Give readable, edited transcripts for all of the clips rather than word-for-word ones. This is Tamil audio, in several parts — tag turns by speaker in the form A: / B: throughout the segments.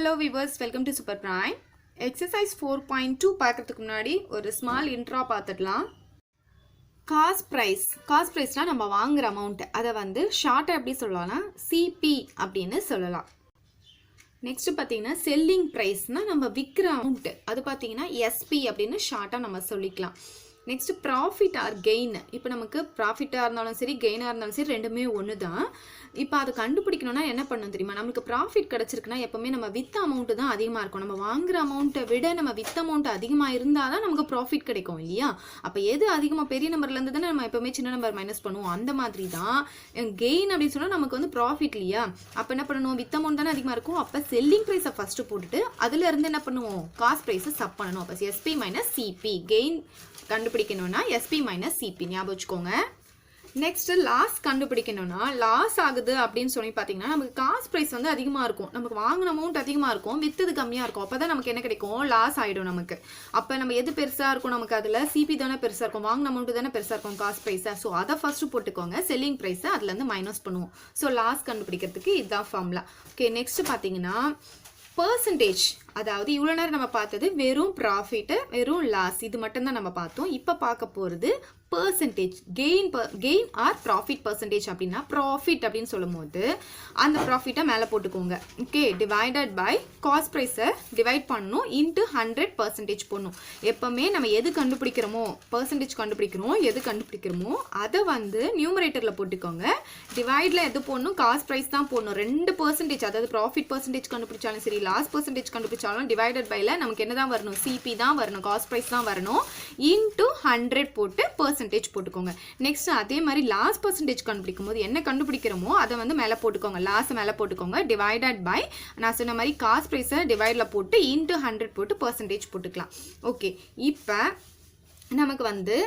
A: Hello viewers, welcome to Super Prime. Exercise 4.2 பார்க்கிறதுக்கு முன்னாடி ஒரு ஸ்மால் இன்ட்ரோ பார்த்துடலாம். காஸ்ட் ப்ரைஸ்னா நம்ம வாங்குற அமௌண்ட் அதை வந்து ஷார்ட்டாக எப்படி சொல்லலாம்னா சிபி அப்படின்னு சொல்லலாம். நெக்ஸ்ட் பார்த்தீங்கன்னா செல்லிங் ப்ரைஸ்னால் நம்ம விற்கிற அமௌண்ட் அது பார்த்தீங்கன்னா எஸ்பி அப்படின்னு ஷார்ட்டாக நம்ம சொல்லிக்கலாம். Next profit R gain. இப்போ நமக்கு ப்ராஃபிட்டாக இருந்தாலும் சரி கெயினாக இருந்தாலும் சரி ரெண்டுமே ஒன்று தான். இப்போ அதை கண்டுபிடிக்கணும்னா என்ன பண்ணணும் தெரியுமா? நமக்கு ப்ராஃபிட் கிடச்சிருக்குன்னா எப்போவுமே நம்ம வித்த அமௌண்ட்டு தான் அதிகமாக இருக்கும். நம்ம வாங்குற அமௌண்ட்டை விட நம்ம வித்த அமௌண்ட் அதிகமாக இருந்தால் தான் நமக்கு ப்ராஃபிட் கிடைக்கும் இல்லையா? அப்போ எது அதிகமாக பெரிய நம்பர்லேருந்து தானே நம்ம எப்போவுமே சின்ன நம்பர் மைனஸ் பண்ணுவோம். அந்த மாதிரி தான் கெயின் அப்படின்னு சொன்னால் நமக்கு வந்து ப்ராஃபிட் இல்லையா? அப்போ என்ன பண்ணணும்? வித்த அமௌண்ட் தானே அதிகமாக இருக்கும். அப்போ செல்லிங் ப்ரைஸை ஃபஸ்ட்டு போட்டுட்டு அதுலேருந்து என்ன பண்ணுவோம்? காஸ்ட் ப்ரைஸை சப் பண்ணணும். அப்போ எஸ்பி மைனஸ் சிபி கெயின் கண்டுபிடிக்கணும்னா எஸ்பி மைனஸ் சிபி ஞாபகம் வச்சுக்கோங்க. நெக்ஸ்ட் லாஸ் கண்டுபிடிக்கணும்னா லாஸ் ஆகுது அப்படின்னு சொல்லி பார்த்தீங்கன்னா நமக்கு காஸ்ட் ப்ரைஸ் வந்து அதிகமாக இருக்கும். நமக்கு வாங்கின அமௌண்ட் அதிகமாக இருக்கும், வித்தது கம்மியாக இருக்கும். அப்போ தான் நமக்கு என்ன கிடைக்கும்? லாஸ் ஆகிடும் நமக்கு. அப்போ நம்ம எது பெருசாக இருக்கும்? நமக்கு அதில் சிபி தானே பெருசாக இருக்கும், வாங்கின அமௌண்ட் தானே பெருசாக இருக்கும் காஸ்ட் ப்ரைஸை. ஸோ அதை ஃபஸ்ட்டு போட்டுக்கோங்க. செல்லிங் ப்ரைஸை அதுலேருந்து மைனஸ் பண்ணுவோம். ஸோ லாஸ் கண்டுபிடிக்கிறதுக்கு இதுதான் ஃபார்முலா. ஓகே, நெக்ஸ்ட் பார்த்தீங்கன்னா பர்சன்டேஜ். அதாவது இவ்வளோ நேரம் நம்ம பார்த்தது வெறும் ப்ராஃபிட்டு வெறும் லாஸ் இது மட்டும்தான் நம்ம பார்த்தோம். இப்போ பார்க்க போகிறது percentage. Gain R profit percentage அப்படின்னா ப்ராஃபிட் அப்படின்னு சொல்லும் போது அந்த ப்ராஃபிட்டை மேலே போட்டுக்கோங்க. ஓகே, டிவைடட் பை காஸ்ட் ப்ரைஸை டிவைட் பண்ணணும் இன்ட்டு 100% போடணும். எப்போவுமே நம்ம எது கண்டுபிடிக்கிறோமோ பர்சன்டேஜ் எது கண்டுபிடிக்கிறோமோ அதை வந்து நியூமரேட்டரில் போட்டுக்கோங்க. டிவைடில் எது போடணும்? காஸ்ட் ப்ரைஸ் தான் போடணும். 2% அதாவது ப்ராஃபிட் பர்சன்டேஜ் கண்டுபிடிச்சாலும் சரி லாஸ் பர்சன்டேஜ் கண்டுபிடிச்சாலும் டிவைடட் பைல நமக்கு என்ன தான் வரணும்? சிபி தான் வரணும், காஸ்ட் ப்ரைஸ் தான் வரணும். இன்ட்டு 100 போட்டு பர்சன்டேஜ் போட்டுக்கோங்க. நெக்ஸ்ட் அதே மாதிரி லாஸ் பர்சன்டேஜ் கண்டுபிடிக்கும் போது என்ன கண்டுபிடிக்கிறோமோ அதை வந்து மேலே போட்டுக்கோங்க, லாஸ் மேலே போட்டுக்கோங்க. டிவைடட் பை நான் சொன்ன மாதிரி காஸ்ட் ப்ரைஸை டிவைடில் போட்டு இன்ட்டு 100 போட்டு பர்சன்டேஜ் போட்டுக்கலாம். ஓகே, இப்போ நமக்கு வந்து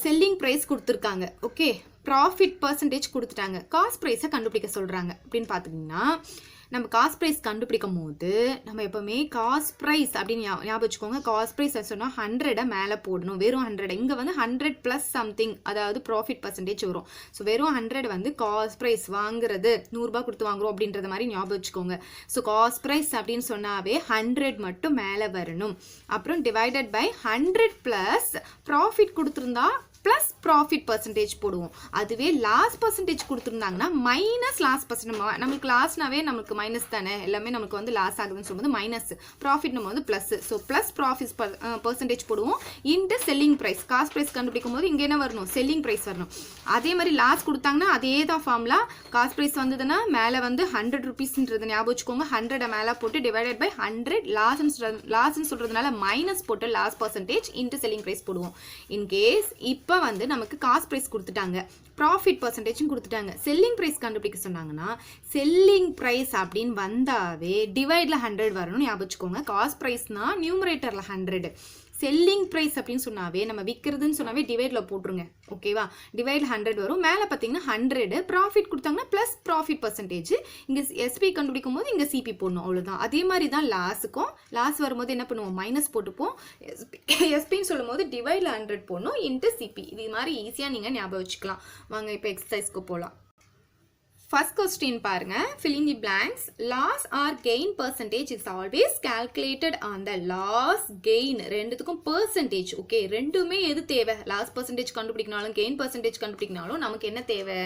A: செல்லிங் ப்ரைஸ் கொடுத்துருக்காங்க. ஓகே, ப்ராஃபிட் பர்சன்டேஜ் கொடுத்துட்டாங்க, காஸ்ட் ப்ரைஸை கண்டுபிடிக்க சொல்கிறாங்க. அப்படின்னு பார்த்திங்கன்னா நம்ம காஸ்ட் ப்ரைஸ் கண்டுபிடிக்கும் போது நம்ம எப்போவுமே காஸ்ட் ப்ரைஸ் அப்படின்னு ஞாபகம் வச்சுக்கோங்க. காஸ்ட் ப்ரைஸ் சொன்னால் 100 மேலே போடணும், வெறும் 100. இங்கே வந்து 100 ப்ளஸ் சம்திங் அதாவது ப்ராஃபிட் பர்சன்டேஜ் வரும். ஸோ வெறும் 100 வந்து காஸ்ட் ப்ரைஸ் வாங்குறது 100 ரூபாய் கொடுத்து வாங்குறோம் அப்படின்றத மாதிரி ஞாபகம் வச்சுக்கோங்க. ஸோ காஸ்ட் ப்ரைஸ் அப்படின்னு சொன்னாவே 100 மட்டும் மேலே வரணும். அப்புறம் டிவைடட் பை 100 ப்ளஸ் ப்ராஃபிட் கொடுத்துருந்தா ப்ளஸ் ப்ராஃபிட் பர்சன்டேஜ் போடுவோம். அதுவே லாஸ் பர்சன்டேஜ் கொடுத்துருந்தாங்கன்னா மைனஸ் லாஸ் பர்சன்டேஜ். நம்மளுக்கு லாஸ்னாவே நமக்கு மைனஸ் தானே, எல்லாமே நமக்கு வந்து லாஸ் ஆகுதுன்னு சொல்லும்போது மைனஸ், ப்ராஃபிட் நம்ம வந்து plus. So plus profit percentage போடுவோம் into selling price. Cost price கண்டுபிடிக்கும் போது இங்கே என்ன வரணும்? செல்லிங் ப்ரைஸ் வரணும். அதே மாதிரி லாஸ் கொடுத்தாங்கன்னா அதே தான் ஃபார்முலா. காஸ்ட் ப்ரைஸ் வந்ததுன்னா மேலே வந்து 100 ருபீஸ்ன்றது ஞாபகம் வச்சுக்கோங்க. 100 மேலே போட்டு டிவைடட் பை 100 லாஸ்ன்னு சொல்கிறதுனால மைனஸ் போட்டு loss percentage into selling price போடுவோம். இன்கேஸ் இப்போ வந்து நமக்கு காஸ்ட் ப்ரைஸ் கொடுத்துட்டாங்க, ப்ராஃபிட் பர்சன்டேஜும் கொடுத்துட்டாங்க, செல்லிங் ப்ரைஸ் கண்டுபிடிக்க சொன்னாங்கன்னா செல்லிங் ப்ரைஸ் அப்படின்னு வந்தாவே டிவைடில் 100 வரணும்னு ஞாபகம் வச்சுக்கோங்க. காஸ்ட் ப்ரைஸ்னா நியூமரேட்டரில் 100, செல்லிங் ப்ரைஸ் அப்படின்னு சொன்னாவே நம்ம விற்கிறதுன்னு சொன்னாவே டிவைடில் போட்டுருங்க. ஓகேவா? டிவைடில் 100 வரும். மேலே பார்த்தீங்கன்னா 100 ப்ராஃபிட் கொடுத்தாங்கன்னா ப்ளஸ் ப்ராஃபிட் பர்சன்டேஜ். இங்கே எஸ்பி கண்டுபிடிக்கும் போது இங்கே சிபி போடணும், அவ்வளோதான். அதே மாதிரி தான் லாஸுக்கும். லாஸ் வரும்போது என்ன பண்ணுவோம்? மைனஸ் போட்டுப்போம். எஸ்பின்னு சொல்லும் போது டிவைடில் 100 போடணும் இன்ட்டு சிபி. இது மாதிரி ஈஸியாக நீங்கள் ஞாபகம் வச்சுக்கலாம். வாங்க இப்போ எக்ஸசைஸ்க்கு போகலாம். First question பாருங்க. Fill in the blanks. Loss or gain percentage is always calculated on the loss gain. ரெண்டுத்துக்கும் percentage. ஓகே, ரெண்டுமே எது தேவை? லாஸ் பர்சன்டேஜ் கண்டுபிடிக்கனாலும் கெயின் பர்சன்டேஜ் கண்டுபிடிக்கனாலும் நமக்கு என்ன தேவை?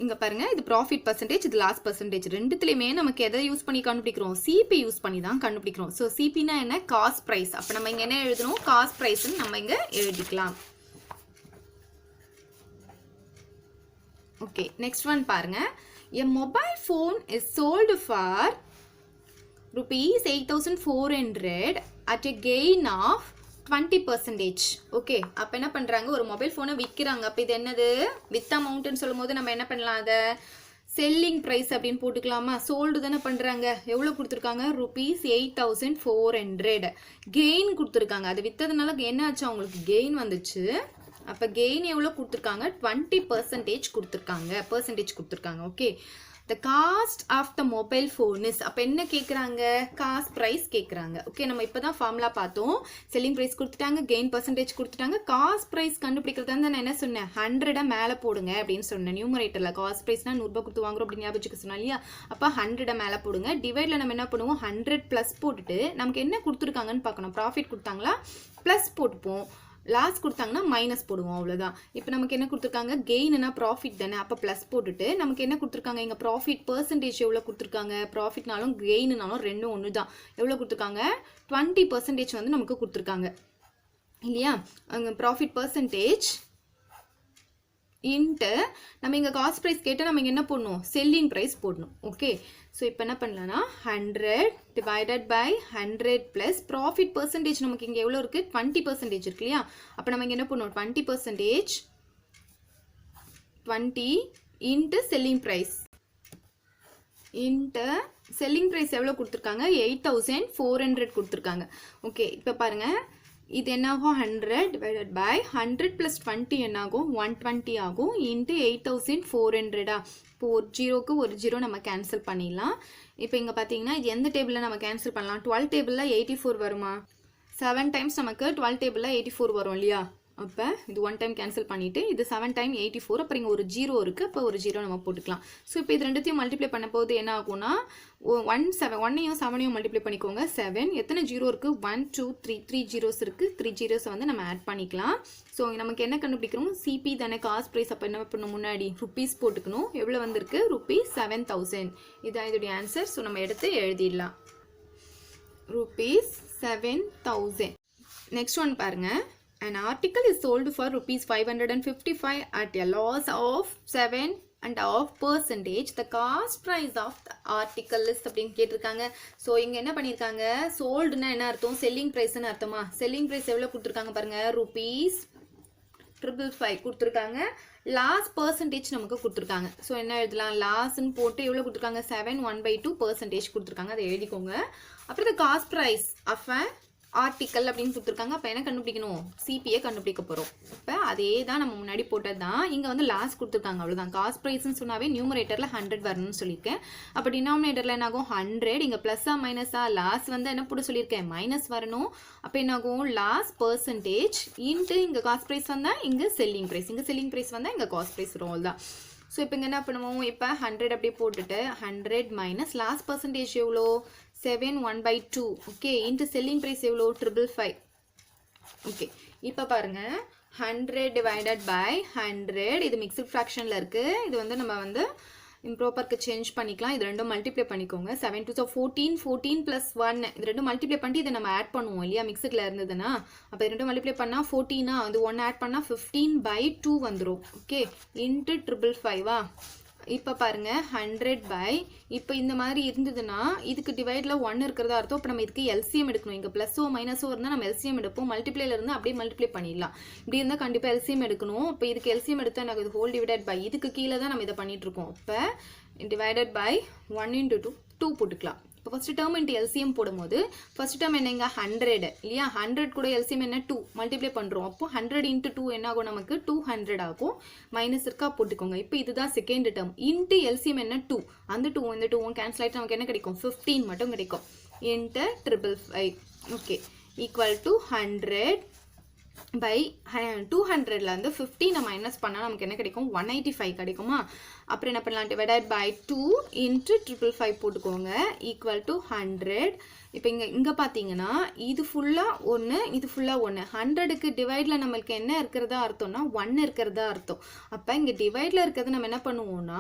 A: இங்கே பாருங்க, இது ப்ராஃபிட் பர்சன்டேஜ், இது லாஸ் பர்சன்டேஜ். ரெண்டுத்துலையுமே நமக்கு எதை யூஸ் பண்ணி கண்டுபிடிக்கிறோம்? சிபி யூஸ் பண்ணி தான் கண்டுபிடிக்கிறோம். ஸோ சிபினா என்ன? Cost price. அப்போ நம்ம இங்கே என்ன எழுதணும்? காஸ்ட் ப்ரைஸ்ன்னு நம்ம இங்கே எழுதிக்கலாம். ஓகே, நெக்ஸ்ட் ஒன் பாருங்க. A mobile phone is sold for rupees 8,400 at a gain of 20%. Okay, அப்போ என்ன பண்ணுறாங்க? ஒரு மொபைல் ஃபோனை விற்கிறாங்க. அப்போ இது என்னது? வித் அமௌண்ட்டுன்னு சொல்லும் போது நம்ம என்ன பண்ணலாம்? அதை செல்லிங் ப்ரைஸ் அப்படின்னு போட்டுக்கலாமா? சோல்டு தானே பண்ணுறாங்க. எவ்வளோ கொடுத்துருக்காங்க? rupees 8,400. கெயின் கொடுத்துருக்காங்க. அது விற்றதுனால என்ன ஆச்சு? அவங்களுக்கு கெயின் வந்துச்சு. அப்போ கெயின் எவ்வளோ கொடுத்துருக்காங்க? 20% கொடுத்துருக்காங்க. Okay, the cost of the mobile phone is அப்போ என்ன கேட்குறாங்க காஸ்ட் ப்ரைஸ் கேட்குறாங்க ஓகே நம்ம இப்போ தான் ஃபார்முலா பார்த்தோம் செல்லிங் ப்ரைஸ் கொடுத்துட்டாங்க கெயின் பர்சன்டேஜ் கொடுத்துட்டாங்க காஸ்ட் ப்ரைஸ் கண்டுபிடிக்கிறதா நான் என்ன சொன்னேன் 100 மேலே போடுங்க அப்படின்னு சொன்னேன் நியூமரேட்டரில் காஸ்ட் ப்ரைஸ்னா 100 ரூபாய் கொடுத்து வாங்குறோம் அப்படின்னு ஞாபகம் சொன்னா இல்லையா அப்போ 100 மேலே போடுங்க டிவைடில் நம்ம என்ன பண்ணுவோம் 100 ப்ளஸ் போட்டுட்டு நமக்கு என்ன கொடுத்துருக்காங்கன்னு பார்க்கணும் ப்ராஃபிட் கொடுத்தாங்களா ப்ளஸ் போட்டுப்போம் லாஸ் கொடுத்தாங்கன்னா மைனஸ் போடுவோம் அவ்வளோதான் இப்போ நமக்கு என்ன கொடுத்துருக்காங்க கெயின்னா ப்ராஃபிட் தானே அப்போ ப்ளஸ் போட்டுட்டு நமக்கு என்ன கொடுத்துருக்காங்க இங்கே ப்ராஃபிட் பர்சன்டேஜ் எவ்வளோ கொடுத்துருக்காங்க ப்ராஃபிட்னாலும் கெயின்னாலும் ரெண்டும் ஒன்று தான் எவ்வளோ கொடுத்துருக்காங்க 20% வந்து நமக்கு கொடுத்துருக்காங்க இல்லையா அங்கே ப்ராஃபிட் பர்சன்டேஜ் இன்ட்டு நம்ம இங்கே காஸ்ட் ப்ரைஸ் கேட்டால் நம்ம இங்கே என்ன போடணும் செல்லிங் ப்ரைஸ் போடணும் ஓகே ஸோ இப்போ என்ன பண்ணலாம்னா 100 divided by 100 plus profit percentage நமக்கு இங்கே எவ்வளோ இருக்குது 20% இருக்கு இல்லையா அப்போ நம்ம இங்கே என்ன பண்ணணும் 20% 20 into selling price into selling price எவ்வளோ கொடுத்துருக்காங்க 8400 கொடுத்துருக்காங்க ஓகே இப்போ பாருங்கள் இது என்னாகும் 100 டிவைடட் பை 100 ப்ளஸ் 20 என்னாகும் 120 ஆகும் இன்ட்டு 8400 இப்போ ஒரு ஜீரோக்கு ஒரு ஜீரோ நம்ம கேன்சல் பண்ணிடலாம் இப்போ இங்கே பார்த்தீங்கன்னா இது எந்த டேபிளில் நம்ம கேன்சல் பண்ணலாம் 12 டேபிளில் 84 வருமா 7 டைம்ஸ் நமக்கு 12 டேபிளில் 84 வரும் இல்லையா அப்போ இது 1 டைம் கேன்சல் பண்ணிவிட்டு இது 7 டைம் 84 அப்புறம் இங்கே ஒரு ஜீரோ இருக்குது அப்போ ஒரு ஜீரோ நம்ம போட்டுக்கலாம் ஸோ இப்போ இது ரெண்டுத்தையும் மல்டிப்ளை பண்ண போது என்ன ஆகும்னா 1யும் 7யும் மல்டிப்ளை பண்ணிக்கோங்க 7 எத்தனை ஜீரோ இருக்குது 1 2 3 3 ஜீரோஸ் இருக்குது 3 ஜீரோஸை வந்து நம்ம ஆட் பண்ணிக்கலாம் ஸோ நமக்கு என்ன கண்டுபிடிக்கிறோம் சிபி தானே காஸ்ட் ப்ரைஸ் அப்போ என்ன பண்ணணும் முன்னாடி ருப்பீஸ் போட்டுக்கணும் எவ்வளோ வந்திருக்கு ருப்பீஸ் 7000 இதான் இதோடைய ஆன்சர் ஸோ நம்ம எடுத்து எழுதிடலாம் ருப்பீஸ் 7000 நெக்ஸ்ட் ஒன் பாருங்கள் An article is sold for rupees 555 at a loss of 7.5%. The cost price of the article is அப்படின்னு கேட்டிருக்காங்க ஸோ இங்கே என்ன பண்ணியிருக்காங்க சோல்டுனா என்ன அர்த்தம் செல்லிங் ப்ரைஸ்ன்னு அர்த்தமா செல்லிங் ப்ரைஸ் எவ்வளோ கொடுத்துருக்காங்க பாருங்கள் ருப்பீஸ் 555 கொடுத்துருக்காங்க லாஸ் பர்சன்டேஜ் நமக்கு கொடுத்துருக்காங்க ஸோ என்ன எழுதலாம் லாஸ்ன்னு போட்டு எவ்வளோ கொடுத்துருக்காங்க 7.1/2% கொடுத்துருக்காங்க அதை எழுதிக்கோங்க அப்புறம் இந்த காஸ்ட் ப்ரைஸ் ஆஃப் ஆர்டிக்கல் அப்படின்னு கொடுத்துருக்காங்க அப்போ என்ன கண்டுபிடிக்கணும் சிபியை கண்டுபிடிக்க போகிறோம் இப்போ அதே தான் நம்ம முன்னாடி போட்டது தான் இங்கே வந்து லாஸ் கொடுத்துருக்காங்க அவ்வளோதான் காஸ்ட் ப்ரைஸ்ன்னு சொன்னாவே நியூமரேட்டரில் 100 வரணும்னு சொல்லியிருக்கேன் அப்போ டினாமினேட்டரில் என்ன ஆகும் 100 இங்கே ப்ளஸ்ஸா மைனஸா லாஸ் வந்து என்ன போட சொல்லியிருக்கேன் மைனஸ் வரணும் அப்போ என்ன ஆகும் லாஸ் பர்சன்டேஜ் இன்ட்டு இங்கே காஸ்ட் ப்ரைஸ் வந்தால் இங்கே செல்லிங் ப்ரைஸ் வந்தால் இங்கே காஸ்ட் ப்ரைஸ் வரும் தான் ஸோ இப்போ இங்கே என்ன பண்ணுவோம் இப்போ 100 அப்படியே போட்டுட்டு 100 மைனஸ் லாஸ்ட் பர்சன்டேஜ் எவ்வளோ 7.1/2 ஓகே இன்ட்டு செல்லிங் ப்ரைஸ் எவ்வளோ 555 ஓகே இப்போ பாருங்கள் 100 டிவைடட் பை 100 இது மிக்ஸ்டு ஃப்ராக்ஷனில் இருக்குது இது வந்து நம்ம வந்து இம்ப்ராப்பருக்கு சேஞ்ச் பண்ணிக்கலாம் இது ரெண்டும் மல்டிப்ளை பண்ணிக்கோங்க 7 2 14 ப்ளஸ் 1 இது ரெண்டும் மல்டிப்ளை பண்ணிட்டு இதை நம்ம ஆட் பண்ணுவோம் இல்லையா மிக்ஸில் இருந்ததுன்னா அப்போ இது ரெண்டும் மல்டிப்ளை பண்ணால் 14 அது 1 ஆட் பண்ணால் 15/2 வந்துடும் ஓகே இன்ட்டு 555 இப்போ பாருங்கள் 100 பை இப்போ இந்த மாதிரி இருந்ததுன்னா இதுக்கு டிவைடில் 1 இருக்கிறதா அர்த்தம் இப்போ நம்ம இதுக்கு எல்சிஎம் எடுக்கணும் இங்கே ப்ளஸோ மைனஸோ இருந்தால் நம்ம எல்சிஎம் எடுப்போம் மல்டிப்ளேல இருந்து அப்படியே மல்டிப்ளை பண்ணிடலாம் இப்படி இருந்தால் கண்டிப்பாக எல்சிஎம் எடுக்கணும் இப்போ இதுக்கு எல்சிஎம் எடுத்தால் எனக்கு இது ஹோல் டிவைடட் பை இதுக்கு கீழே தான் நம்ம இதை பண்ணிகிட்ருக்கோம் இப்போ டிவைடட் பை 1 × 2 போட்டுக்கலாம் இப்போ ஃபஸ்ட்டு டேர்ம் இன்ட்டு எல்சிஎம் போடும்போது ஃபஸ்ட் டேர்ம் என்னங்க 100 இல்லையா 100 கூட எல்சிஎம் என்ன 2 மல்டிப்ளை பண்ணுறோம் அப்போ 100 × 2 என்ன ஆகும் நமக்கு 200 ஆகும் மைனஸ் இருக்கா போட்டுக்கோங்க இப்போ இதுதான் செகண்ட் டேர்ம் இன்ட்டு எல்சிஎம் என்ன 2 அந்த 2 இந்த 2 கேன்சல் ஆகிட்டு நமக்கு என்ன கிடைக்கும் 15 மட்டும் கிடைக்கும் into 555 okay equal to 100 by 200ல இருந்து 15 மைனஸ் பண்ணால் நமக்கு என்ன கிடைக்கும் 185 கிடைக்குமா அப்புறம் என்ன பண்ணலாம் டிவைடட் பை 2 இன்ட்டு 555 போட்டுக்கோங்க ஈக்குவல் டு 100 இப்போ இங்கே பார்த்தீங்கன்னா இது ஃபுல்லாக 1 இது ஃபுல்லாக 1 100க்கு டிவைடில் நம்மளுக்கு என்ன இருக்கிறதா அர்த்தம்னா 1 இருக்கிறதா அர்த்தம் அப்போ இங்கே டிவைடில் இருக்கிறது நம்ம என்ன பண்ணுவோம்னா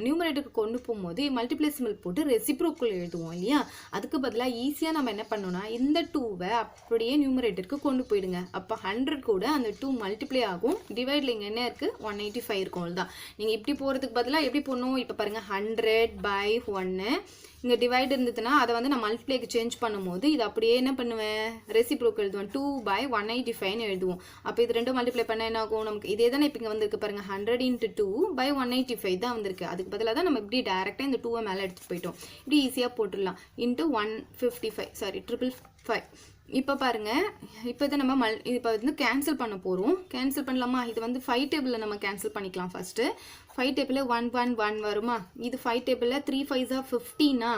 A: நியூமரேட்டருக்கு கொண்டு போகும்போது மல்டிப்ளை சிம்பிள் போட்டு ரெசிப்ரோக்கல் எழுதுவோம் இல்லையா அதுக்கு பதிலாக ஈஸியாக நம்ம என்ன பண்ணோம்னா இந்த 2வை அப்படியே நியூமரேட்டருக்கு கொண்டு போயிடுங்க அப்போ 100 கூட அந்த 2 மல்டிப்ளை ஆகும் டிவைடில் இங்கே என்ன இருக்குது 185 இருக்கும் அவ்வளோதான் நீங்கள் இப்படி போகிறதுக்கு பதிலாக எப்படி போடணும் இப்போ பாருங்கள் 100 பை 1 இங்கே டிவைட் இருந்ததுன்னா அதை வந்து நான் மல்டிப்ளைக்கு சேஞ்ச் பண்ணும்போது இது அப்படியே என்ன பண்ணுவேன் ரெசிப்ரோக்கல் எழுதுவேன் 2/185 எழுதுவோம் அப்போ இது ரெண்டும் மல்டிப்ளை பண்ண என்ன ஆகும் நமக்கு இதே தானே இப்போ இங்கே வந்திருக்கு பாருங்கள் 100 × 2/185 தான் வந்திருக்கு அதுக்கு பதிலாக தான் நம்ம இப்படி டேரெக்டாக இந்த 2வை மேலே எடுத்துகிட்டு போயிட்டோம் இப்படி ஈஸியாக போட்டுடலாம் இன்ட்டு 155 சாரி 555 இப்போ பாருங்க, இப்போ இதை நம்ம இப்போ வந்து கேன்சல் பண்ண போகிறோம். கேன்சல் பண்ணலாமா? இது வந்து 5 டேபிளில் நம்ம கேன்சல் பண்ணிக்கலாம். ஃபஸ்ட்டு 5 டேபிளில் 1 1 1 வருமா? இது 5 டேபிளில் 3 5 15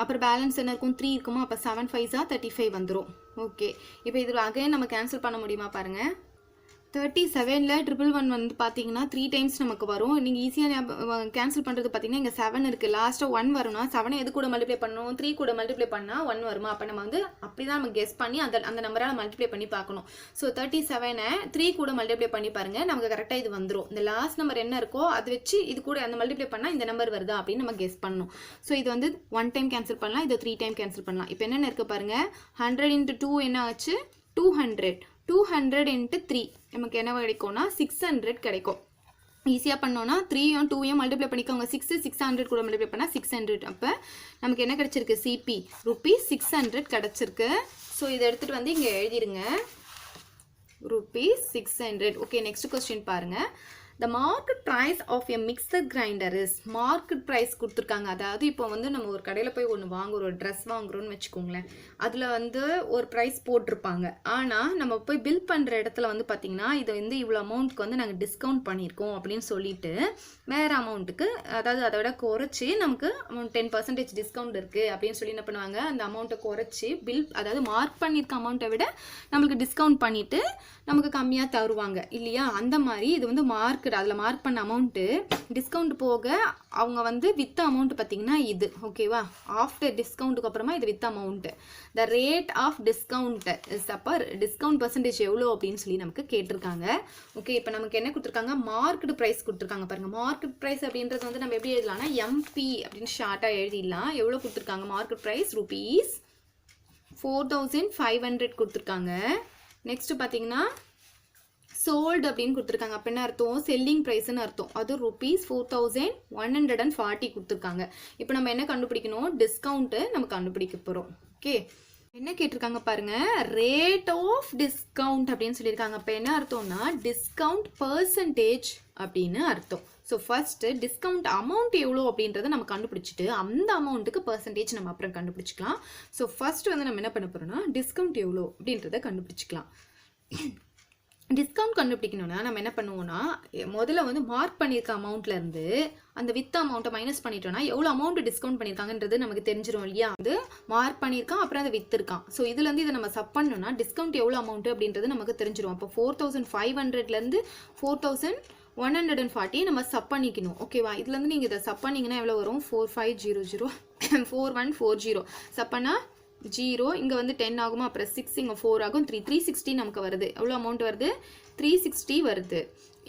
A: அப்புறம் பேலன்ஸ் என்ன இருக்கும்? 3 இருக்குமா? அப்போ 7 5 35 வந்துடும். ஓகே, இப்போ இதில் அகைன் நம்ம கேன்சல் பண்ண முடியுமா பாருங்கள். 37ல் 111 வந்து பார்த்தீங்கன்னா 3 டைம்ஸ் நமக்கு வரும். நீங்கள் ஈஸியாக கேன்சல் பண்ணுறது பார்த்தீங்கன்னா இங்கே 7 இருக்குது. லாஸ்ட்டாக 1 வரும்னா 7 எது கூட மல்டிப்ளை பண்ணணும்? 3 கூட மல்டிப்ளை பண்ணால் 1 வருமா? அப்போ நம்ம வந்து அப்படி தான் நம்ம கெஸ் பண்ணி அந்த நம்பரால் மல்டிப்ளை பண்ணி பார்க்கணும். ஸோ 37ஐ 3 கூட மல்டிப்ளை பண்ணி பாருங்கள், நமக்கு கரெக்டாக இது வந்துடும். இந்த லாஸ்ட் நம்பர் என்ன இருக்கோ அதை வச்சு இது கூட அந்த மல்டிப்ளை பண்ணால் இந்த நம்பர் வருதா அப்படின்னு நம்ம கெஸ் பண்ணணும். ஸோ இது வந்து 1 டைம் கேன்சல் பண்ணலாம், இது 3 டைம் கேன்சல் பண்ணலாம். இப்போ என்னென்ன இருக்குது பாருங்கள். 100 × 2 என்ன ஆச்சு? 200. 200 × 3 நமக்கு என்ன கிடைக்கும்னா 600 கிடைக்கும். ஈஸியாக பண்ணோன்னா 3யும் 2யும் மல்டிப்ளை பண்ணிக்கோங்க. 600 கூட மல்டிப்ளை பண்ணால் 600. அப்போ நமக்கு என்ன கிடச்சிருக்கு? சிபி ₹600 கிடச்சிருக்கு. ஸோ இதை எடுத்துகிட்டு வந்து இங்கே எழுதிருங்க, ₹600. ஓகே, நெக்ஸ்ட் கொஸ்டின் பாருங்கள். The market price of a mixer grinder is market price கொடுத்துருக்காங்க. அதாவது இப்போ வந்து நம்ம ஒரு கடையில் போய் ஒன்று வாங்குறோம், ஒரு ட்ரெஸ் வாங்குறோன்னு வச்சுக்கோங்களேன். அதில் வந்து ஒரு ப்ரைஸ் போட்டிருப்பாங்க. ஆனால் நம்ம போய் பில் பண்ணுற இடத்துல வந்து பார்த்திங்கன்னா இதை வந்து இவ்வளோ அமௌண்ட்டுக்கு வந்து நாங்கள் டிஸ்கவுண்ட் பண்ணியிருக்கோம் அப்படின்னு சொல்லிட்டு வேறு அமௌண்ட்டுக்கு, அதாவது அதை விட குறைச்சி நமக்கு 10% டிஸ்கவுண்ட் இருக்குது அப்படின்னு சொல்லி என்ன பண்ணுவாங்க, அந்த அமௌண்ட்டை குறைச்சி பில், அதாவது மார்க் பண்ணியிருக்க அமௌண்ட்டை விட நம்மளுக்கு டிஸ்கவுண்ட் பண்ணிவிட்டு நமக்கு கம்மியாக தருவாங்க இல்லையா? அந்த மாதிரி இது வந்து அதில் மார்க் பண்ண அமௌண்ட்டு டிஸ்கவுண்ட் போக அவங்க வந்து வித்த அமௌண்ட் பார்த்தீங்கன்னா இது. ஓகேவா? ஆஃப்டர் டிஸ்கவுண்ட்டுக்கு அப்புறமா இது வித்த amount. The rate of discount is அப்போ டிஸ்கவுண்ட் பர்சன்டேஜ் எவ்வளோ அப்படின்னு சொல்லி நமக்கு கேட்டிருக்காங்க. ஓகே, இப்போ நமக்கு என்ன கொடுத்துருக்காங்க? மார்க்கெட் ப்ரைஸ் கொடுத்துருக்காங்க பாருங்கள். மார்க்கெட் ப்ரைஸ் அப்படின்றது வந்து நம்ம எப்படி எழுதலாம்னா எம்பி அப்படின்னு ஷார்ட்டாக எழுதிடலாம். எவ்வளோ கொடுத்துருக்காங்க? மார்க்கெட் ப்ரைஸ் ₹4500 கொடுத்துருக்காங்க. நெக்ஸ்ட்டு பார்த்தீங்கன்னா சோல்டு அப்படின்னு கொடுத்துருக்காங்க. அப்போ என்ன அர்த்தம்? செல்லிங் ப்ரைஸ்ன்னு அர்த்தம். அது ₹4140 கொடுத்துருக்காங்க. இப்போ நம்ம என்ன கண்டுபிடிக்கணும்? டிஸ்கவுண்ட்டு நம்ம கண்டுபிடிக்க போகிறோம். ஓகே, என்ன கேட்டிருக்காங்க பாருங்க, ரேட் ஆஃப் டிஸ்கவுண்ட் அப்படின்னு சொல்லியிருக்காங்க. அப்போ என்ன அர்த்தம்னா டிஸ்கவுண்ட் பர்சன்டேஜ் அப்படின்னு அர்த்தம். ஸோ ஃபர்ஸ்ட் டிஸ்கவுண்ட் அமௌண்ட் எவ்வளோ அப்படின்றத நம்ம கண்டுபிடிச்சிட்டு அந்த அமௌண்ட்டுக்கு பர்சன்டேஜ் நம்ம அப்புறம் கண்டுபிடிச்சிக்கலாம். ஸோ ஃபர்ஸ்ட் வந்து நம்ம என்ன பண்ண போகிறோம்னா டிஸ்கவுண்ட் எவ்வளோ அப்படின்றத கண்டுபிடிச்சிக்கலாம். டிஸ்கவுண்ட் கண்டுபிடிக்கணும்னா நம்ம என்ன பண்ணுவோம்னா முதல்ல வந்து மார்க் பண்ணியிருக்க அமௌண்ட்லேருந்து அந்த வித்த அமௌண்ட்டை மைனஸ் பண்ணிட்டோம்னா எவ்வளோ அமௌண்ட் டிஸ்கவுண்ட் பண்ணியிருக்காங்கன்றது நமக்கு தெரிஞ்சிடும் இல்லையா? அது மார்க் பண்ணியிருக்கான், அப்புறம் அதை விற்றுருக்கான். ஸோ இதுலேருந்து இதை நம்ம சப் பண்ணோம்னா டிஸ்கவுண்ட் எவ்வளோ அமௌண்ட் அப்படின்றது நமக்கு தெரிஞ்சிடும். அப்போ 4500லேருந்து 4140 நம்ம சப் பண்ணிக்கணும். ஓகேவா? இதுலேருந்து நீங்கள் இதை சப் பண்ணிங்கன்னா எவ்வளோ வரும்? 4500 4140 சப் பண்ணால் 0, இங்கே வந்து 10 ஆகுமா? அப்புறம் 6, இங்கே 4 ஆகும். 360 நமக்கு வருது. எவ்வளோ அமௌண்ட் வருது? 360 வருது.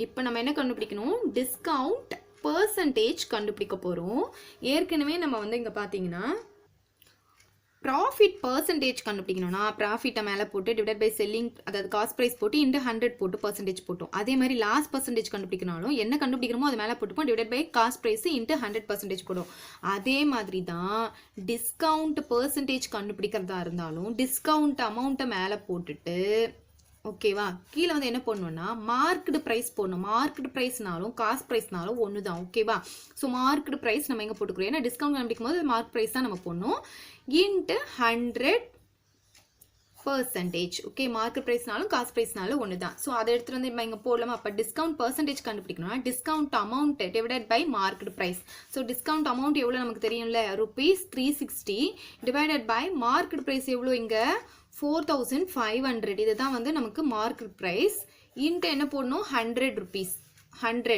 A: இப்போ நம்ம என்ன கண்டுபிடிக்கணும்? டிஸ்கவுண்ட் பர்சன்டேஜ் கண்டுபிடிக்க போகிறோம். ஏற்கனவே நம்ம வந்து இங்கே பார்த்தீங்கன்னா ப்ராஃபிட் பர்சன்டேஜ் கண்டுபிடிக்கணும்னா ப்ராஃபிட்டை மேலே போட்டு டிவைட் பை செல்லிங், அதாவது காஸ்ட் ப்ரைஸ் போட்டு இன்ட்டு 100 போட்டு பர்சன்டேஜ் போட்டோம். அதே மாதிரி லாஸ்ட் பர்சன்டேஜ் கண்டுபிடிக்கனாலும் என்ன கண்டுபிடிக்கிறோமோ அது மேலே போட்டுப்போம், divide by cost price into 100% போடும். அதே மாதிரி தான் டிஸ்கவுண்ட் பர்சன்டேஜ் கண்டுபிடிக்கிறதா இருந்தாலும் டிஸ்கவுண்ட் அமௌண்ட்டை மேலே போட்டுட்டு, ஓகேவா, கீழே வந்து என்ன பண்ணணும்னா மார்க்கெட் ப்ரைஸ் போடணும். மார்க்கெட் ப்ரைஸ்னாலும் காஸ்ட் ப்ரைஸ்னாலும் ஒன்று தான். ஓகேவா? ஸோ மார்க்கெட் ப்ரைஸ் நம்ம எங்கே போட்டுக்கிறோம்? ஏன்னா டிஸ்கவுண்ட் கண்டுபிடிக்கும் போது மார்க் ப்ரைஸ் தான் நம்ம போடணும். இன்ட்டு 100%. ஓகே, மார்க்கெட் ப்ரைஸ்னாலும் காஸ்ட் ப்ரைஸ்னாலும் ஒன்று தான். ஸோ அதை எடுத்துகிட்டு வந்து நம்ம இங்கே போடலாமா? அப்போ டிஸ்கவுண்ட் பர்சன்டேஜ் கண்டுபிடிக்கணும்னா discount amount divided by market price. So discount amount எவ்வளோ நமக்கு தெரியும்ல, ₹360 டிவைடட் பை மார்க்கெட் ப்ரைஸ் எவ்வளோ? இங்கே 4500. இதுதான் வந்து நமக்கு மார்க்கெட் ப்ரைஸ். இன்ட்டு என்ன போடணும்? ₹100. 100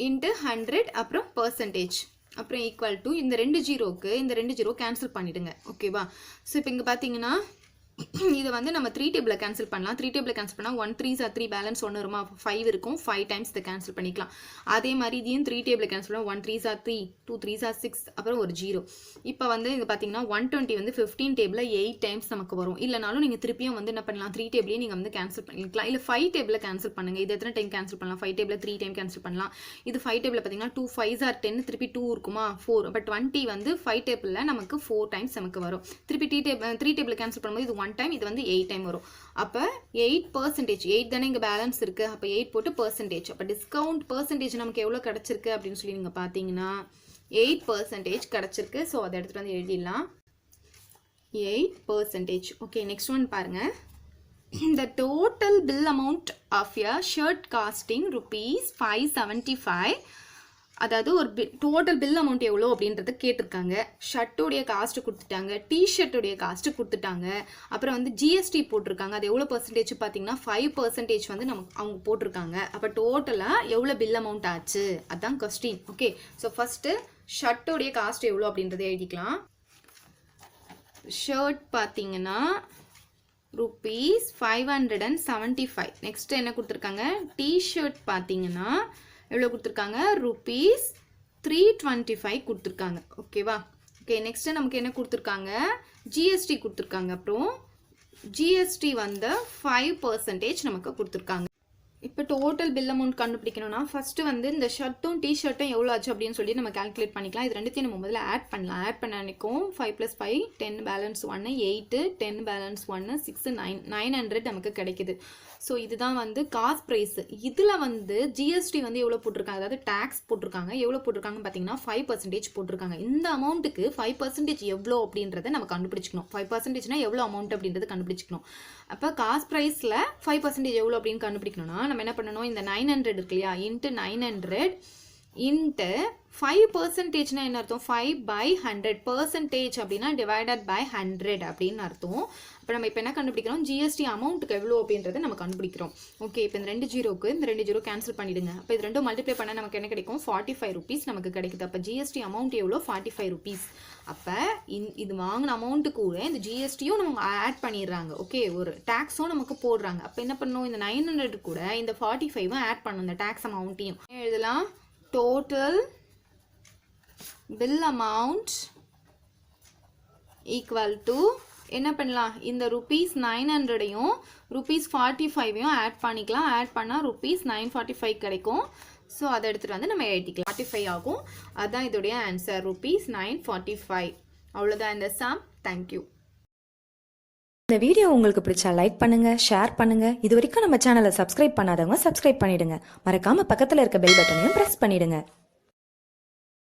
A: இன்ட்டு 100 அப்புறம் பர்சன்டேஜ் அப்புறம் ஈக்குவல் டு இந்த 2 ஜீரோக்கு இந்த 2 ஜீரோ கேன்சல் பண்ணிடுங்க. ஓகேவா? ஸோ இப்போ இங்கே பார்த்தீங்கன்னா இதை வந்து நம்ம 3 டேபிளில் கேன்சல் பண்ணலாம். 3 டேபிளில் கேன்சல் பண்ணால் 1 3s are 3 பேலன்ஸ் 1 வருமா? 5 இருக்கும். 5 டைம்ஸ் இதை கேன்சல் பண்ணிக்கலாம். அதே மாதிரி இதையும் 3 டேபிளில் கேன்சல் பண்ணால் 1 3s are 3, 2 3s are 6, அப்புறம் ஒரு 0. இப்போ வந்து இது பார்த்தீங்கன்னா 120 வந்து 15 டேபிளில் 8 டைம்ஸ் நமக்கு வரும். இல்லைனாலும் நீங்கள் திருப்பியும் வந்து என்ன பண்ணலாம், 3 டேபிளையும் நீங்கள் வந்து கேன்சல் பண்ணிக்கலாம். இல்லை 5 டேபிளில் கேன்சல் பண்ணுங்கள். இது எத்தனை டைம் கேன்சல் பண்ணலாம்? 5 டேபிளில் 3 டைம் கேன்சல் பண்ணலாம். இது 5 டேபிளில் பார்த்தீங்கன்னா 2 5s are 10, திருப்பி 2 இருக்குமா? 4. பட் 20 வந்து 5 டேபிளில் நமக்கு 4 டைம்ஸ் நமக்கு வரும். திருப்பி 3 டேபிளில் கேன்சல் பண்ணும்போது இது 1 டைம், இது வந்து 8 டைம் வரும். அப்போ 8%, 8 தானே இங்கே பேலன்ஸ் இருக்குது. அப்போ 8 போட்டு பர்சன்டேஜ். அப்போ டிஸ்கவுண்ட் பர்சன்டேஜ் நமக்கு எவ்வளோ கிடச்சிருக்கு அப்படின்னு சொல்லி நீங்கள் பார்த்தீங்கன்னா 8% கிடச்சிருக்கு. ஸோ அதை எடுத்துகிட்டு வந்து எழுதிடலாம். 8%. ஓகே, நெக்ஸ்ட் ஒன் பாருங்க. The total bill amount of a shirt costing rupees 575. அதாவது ஒரு டோட்டல் பில் அமௌண்ட் எவ்வளோ அப்படின்றத கேட்டிருக்காங்க. ஷர்ட்டோடைய காஸ்ட்டு கொடுத்துட்டாங்க, டிஷர்ட்டுடைய காஸ்ட்டு கொடுத்துட்டாங்க, அப்புறம் வந்து ஜிஎஸ்டி போட்டிருக்காங்க. அது எவ்வளோ பர்சன்டேஜ் பார்த்தீங்கன்னா 5% வந்து நமக்கு அவங்க போட்டிருக்காங்க. அப்போ டோட்டலாக எவ்வளோ பில் அமௌண்ட் ஆச்சு அதுதான் கொஸ்டின். ஓகே, ஸோ ஃபஸ்ட்டு ஷர்ட்டோடைய காஸ்ட் எவ்வளோ அப்படின்றத எழுதிக்கலாம். ஷர்ட் பார்த்தீங்கன்னா rupees 575. நெக்ஸ்ட் என்ன கொடுத்துருக்காங்க, டிஷர்ட் பார்த்தீங்கன்னா எவ்வளோ கொடுத்துருக்காங்க, rupees 325 கொடுத்துருக்காங்க. ஓகேவா? ஓகே, நெக்ஸ்ட்டு நமக்கு என்ன கொடுத்துருக்காங்க, ஜிஎஸ்டி கொடுத்துருக்காங்க. அப்புறம் ஜிஎஸ்டி வந்து 5% நமக்கு கொடுத்துருக்காங்க. இப்போ டோட்டல் பில் அமௌண்ட் கண்டுபிடிக்கணும்னா ஃபஸ்ட்டு வந்து இந்த ஷர்ட்டும் டிஷர்ட்டும் எவ்வளோ ஆச்சு அப்படின்னு சொல்லி நம்ம கால்குலேட் பண்ணிக்கலாம். இது ரெண்டுத்தையும் நம்ம முதல்ல ஆட் பண்ணலாம். ஆட் பண்ண நினைக்கும் 5 + 5 10 பேலன்ஸ் 1 8 10 பேலன்ஸ் 1 6 900 நமக்கு கிடைக்குது. ஸோ இதுதான் வந்து காஸ்ட் ப்ரைஸ். இதில் வந்து ஜிஎஸ்டி வந்து எவ்வளோ போட்டிருக்காங்க, அதாவது டேக்ஸ் போட்டிருக்காங்க. எவ்வளோ போட்டிருக்காங்கன்னு பார்த்தீங்கன்னா 5% போட்டிருக்காங்க. இந்த அமௌண்ட்டுக்கு 5% எவ்வளோ அப்படின்றத நம்ம கண்டுபிடிச்சிக்கணும். 5%னா எவ்வளோ அமௌண்ட் அப்படின்றத கண்டுபிடிச்சிக்கணும். அப்போ காஸ்ட் ப்ரைஸில் 5% எவ்வளோ அப்படின்னு கண்டுபிடிக்கணும்னா நம்ம என்ன பண்ணணும், இந்த 900 இருக்கு இல்லையா, இன்ட்டு 900 இன்ட்டு 5%னா என்ன அர்த்தம், 5/100%. அப்படின்னா டிவைடட் பை 100 அப்படின்னு அர்த்தம். இப்போ நம்ம இப்போ என்ன கண்டுபிடிக்கிறோம், ஜிஎஸ்டி அமௌண்ட்டுக்கு எவ்வளோ அப்படின்றத நம்ம கண்டுபிடிக்கிறோம். ஓகே, இப்போ இந்த 2 ஜீரோக்கு இந்த 2 ஜீரோ கேன்சல் பண்ணிடுங்க. அப்போ இது ரெண்டும் மல்டிப்ளை பண்ணால் நமக்கு என்ன கிடைக்கும், 45 rupees நமக்கு கிடைக்குது. அப்போ ஜிஎஸ்டி அமௌண்ட் எவ்வளோ, 45 rupees. அப்போ இது வாங்கின அமௌண்ட்டு கூட இந்த ஜிஎஸ்டியும் நம்ம ஆட் பண்ணிடுறாங்க. ஓகே, ஒரு டேக்ஸும் நமக்கு போடுறாங்க. அப்போ என்ன பண்ணணும், இந்த 900 கூட இந்த 45 ஆட் பண்ணணும், இந்த டேக்ஸ் அமௌண்ட்டையும் எழுதலாம். Total bill amount equal to என்ன பண்ணலாம், இந்த ₹900யும் ₹45யும் ஆட் பண்ணிக்கலாம். ஆட் பண்ணால் ₹945 கிடைக்கும். ஸோ அதை எடுத்துகிட்டு வந்து நம்ம எழுதிக்கலாம். 45 ஆகும். அதுதான் இதோடைய ஆன்சர், ₹945. அவ்வளோதான் இந்த சம். தேங்க்யூ.
B: இந்த வீடியோ உங்களுக்கு பிடிச்சா லைக் பண்ணுங்க, ஷேர் பண்ணுங்க. இது வரைக்கும் நம்ம சேனலை சப்ஸ்கிரைப் பண்ணாதவங்க சப்ஸ்கிரைப் பண்ணிடுங்க. மறக்காம பக்கத்தில் இருக்க பெல் பட்டனையும் பிரஸ் பண்ணிடுங்க.